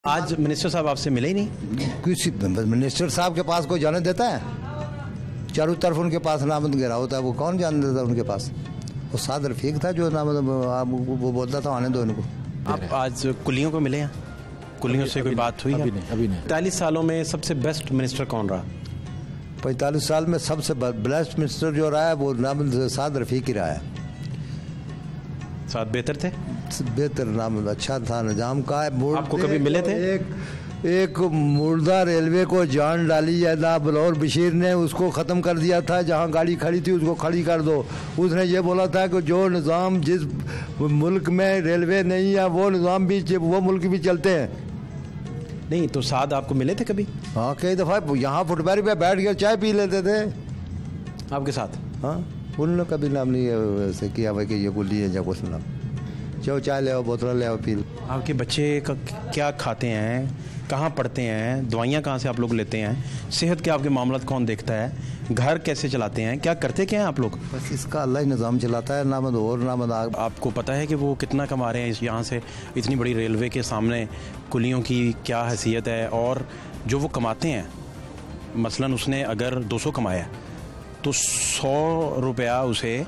आज मिनिस्टर साहब आपसे मिले ही नहीं? किसी मिनिस्टर साहब के पास कोई जाने देता है? चारों तरफ उनके पास नामद गिरा होता है, वो कौन जाने देता उनके पास? वो साद रफीक था जो नामद वो बोलता था आने दो इनको। आप आज कुलियों को मिले हैं? कुलियों से कोई बात हुई? अभी नहीं। 45 सालों में सबसे बेस्ट मिनिस्टर कौन रहा? 45 साल में सबसे बेस्ट मिनिस्टर जो रहा है वो नामद साद रफीक ही रहा है। साथ बेहतर थे? बेहतर नाम अच्छा था, निजाम का है। आपको कभी मिले थे? एक मुर्दा रेलवे को जान डाली है बलौर बशीर ने, उसको ख़त्म कर दिया था। जहाँ गाड़ी खड़ी थी उसको खड़ी कर दो। उसने ये बोला था कि जो निज़ाम जिस मुल्क में रेलवे नहीं है वो निज़ाम भी वो मुल्क भी चलते हैं। नहीं तो साद आपको मिले थे कभी? हाँ कई दफ़ा यहाँ फुटबारी पे बैठ के चाय पी लेते थे आपके साथ। हाँ उन्होंने कभी नाम नहीं वैसे किया भाई कि ये गुल्ली है या कुछ नाम, चाहो चाय ले आओ बोतल ले आओ पी लो। आपके बच्चे का क्या खाते हैं, कहाँ पढ़ते हैं, दवाइयाँ कहाँ से आप लोग लेते हैं, सेहत के आपके मामलात कौन देखता है, घर कैसे चलाते हैं, क्या करते क्या हैं आप लोग? बस इसका अल्लाह ही निज़ाम चलाता है, नामद और नामद आग। आपको पता है कि वो कितना कमा रहे हैं यहाँ से? इतनी बड़ी रेलवे के सामने कुलियों की क्या हैसियत है? और जो वो कमाते हैं, मसलन उसने अगर 200 कमाया तो 100 रुपया उसे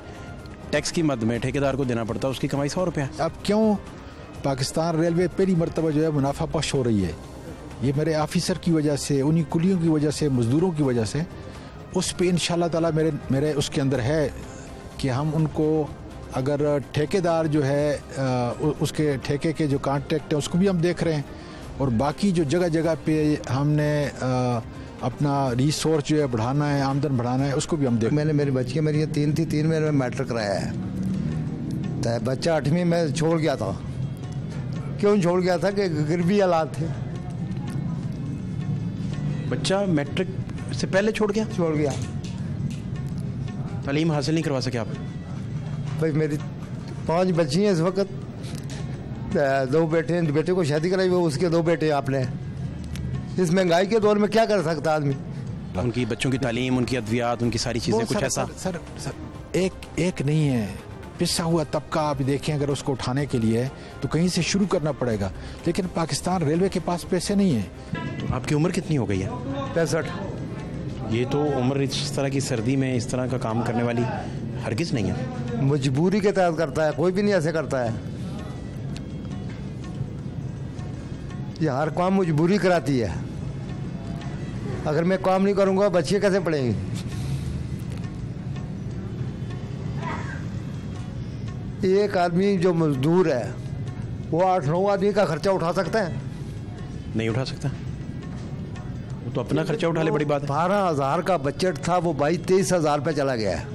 टैक्स की मद में ठेकेदार को देना पड़ता है, उसकी कमाई 100 रुपया। अब क्यों पाकिस्तान रेलवे पहली मरतबा जो है मुनाफा पश हो रही है, ये मेरे ऑफिसर की वजह से, उन्हीं कुलियों की वजह से, मजदूरों की वजह से। उस पे इंशाल्लाह ताला मेरे उसके अंदर है कि हम उनको अगर ठेकेदार जो है उसके ठेके के जो कॉन्ट्रैक्ट है उसको भी हम देख रहे हैं, और बाकी जो जगह जगह पे हमने अपना रिसोर्स जो है बढ़ाना है, आमदन बढ़ाना है, उसको भी हम देख। मैंने मेरी बच्ची मेरी 3 थी, 3 में मैट्रिक कराया है। तो बच्चा 8वीं में छोड़ गया था। क्यों छोड़ गया था कि गरीबी हालात थे। बच्चा मैट्रिक से पहले छोड़ गया? तालीम हासिल नहीं करवा सके आप? भाई मेरी 5 बच्ची हैं इस वक्त, 2 बेटे, बेटे को शादी कराई वो उसके 2 बेटे आपने। इस महंगाई के दौर में क्या कर सकता आदमी? उनकी बच्चों की तालीम, उनकी अद्वियात, उनकी सारी चीज़ें कुछ ऐसा? सर एक नहीं है, पिसा हुआ तबका आप देखें, अगर उसको उठाने के लिए तो कहीं से शुरू करना पड़ेगा, लेकिन पाकिस्तान रेलवे के पास पैसे नहीं है। तो आपकी उम्र कितनी हो गई है? 65। ये तो उम्र इस तरह की सर्दी में इस तरह का काम करने वाली हरगिज़ नहीं है। मजबूरी के तहत करता है, कोई भी नहीं ऐसे करता है। ये हर काम मजबूरी कराती है। अगर मैं काम नहीं करूंगा बच्चे कैसे पढ़ेंगे? एक आदमी जो मजदूर है वो 8-9 आदमी का खर्चा उठा सकता है? नहीं उठा सकता। वो तो अपना खर्चा उठा ले, बड़ी बात है। 12,000 का बजट था, वो 22-23,000 पे चला गया है।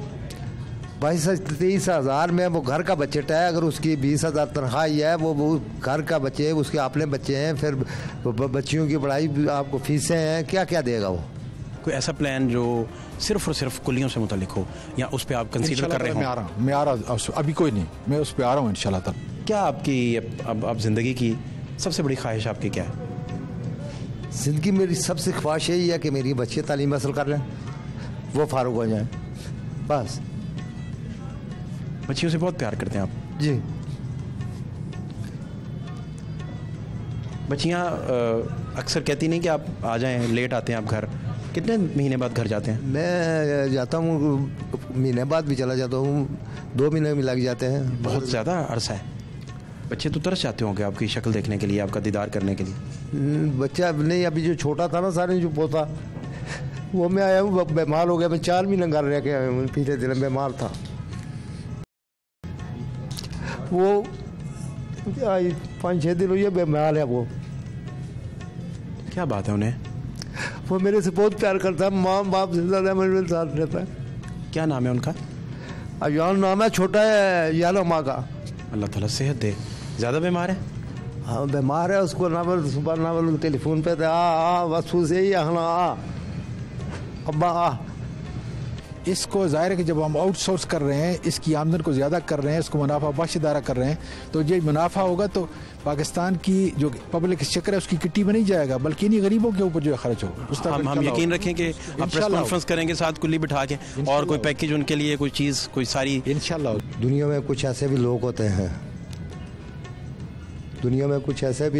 22-23,000 में वो घर का बजट है। अगर उसकी 20,000 तनख्वाही है, वो घर का बच्चे, उसके अपने बच्चे हैं, फिर बच्चियों की पढ़ाई, आपको फीसें हैं, क्या क्या देगा वो? कोई ऐसा प्लान जो सिर्फ और सिर्फ कुलियों से मुतालिक हो, या उस पर आप कंसीडर कर रहे हो? मैं आ रहा हूँ अभी कोई नहीं, मैं उस पर आ रहा हूँ इंशाल्लाह ताला। क्या आपकी अब ज़िंदगी की सबसे बड़ी ख्वाहिश आपकी क्या है? ज़िंदगी मेरी सबसे ख्वाहिश यही है कि मेरी बच्चे तालीम हासिल कर लें, वो फारूक हो जाएं, बस। बच्चियों से बहुत प्यार करते हैं आप? जी। बच्चियाँ अक्सर कहती नहीं कि आप आ जाएं, लेट आते हैं आप घर। कितने महीने बाद घर जाते हैं? मैं जाता हूँ महीने बाद भी चला जाता हूँ, 2 महीने भी लग जाते हैं। बहुत ज़्यादा अरसा है। बच्चे तो तरस जाते होंगे आपकी शक्ल देखने के लिए, आपका दीदार करने के लिए। बच्चा नहीं, अभी जो छोटा था ना सारे जो पोता, वो मैं आया हूँ बीमार हो गया। मैं 4 महीने घर रह के आया हूँ, पिछले दिन बीमार था। वो 5-6 दिन हुई है बीमार है। वो क्या बात है? उन्हें वो मेरे से बहुत प्यार करता है, माँ बाप से ज़्यादा मेरे साथ रहता है। क्या नाम है उनका? अयान नाम है, छोटा है यानो माँ का। अल्लाह ताला सेहत दे। ज़्यादा बीमार है? हाँ बीमार है, उसको ना बोल सुबह ना बोल टेलीफोन पे आ बस उसे ही आना आ अब्बा आ। इसको जाहिर है कि जब हम आउटसोर्स कर रहे हैं, इसकी आमदन को ज़्यादा कर रहे हैं, इसको मुनाफा बख्श इदारा कर रहे हैं, तो ये मुनाफा होगा तो पाकिस्तान की जो पब्लिक एक्सचेकर है उसकी किट्टी में नहीं जाएगा, बल्कि इन्हीं गरीबों के ऊपर जो है खर्च होगा। हम यकीन रखें कि आप प्रेस कॉन्फ्रेंस करेंगे साथ कुल्ली बिठा के, और कोई पैकेज उनके लिए, कोई चीज़, कोई सारी। इंशाल्लाह। दुनिया में कुछ ऐसे भी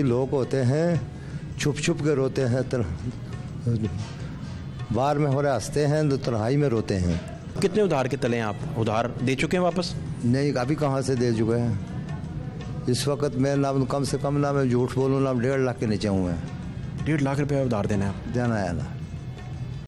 लोग होते हैं छुप छुप के रोते हैं, बाहर में हो रहे हंसते हैं तो तन्हाई में रोते हैं। कितने उधार के तले हैं आप? उधार दे चुके हैं वापस? नहीं, अभी कहाँ से दे चुके हैं। इस वक्त मैं ना कम से कम ना मैं झूठ बोलूँ ना 1.5 लाख के नीचे हूँ मैं। 1.5 लाख रुपये उधार देना है? देना है ना।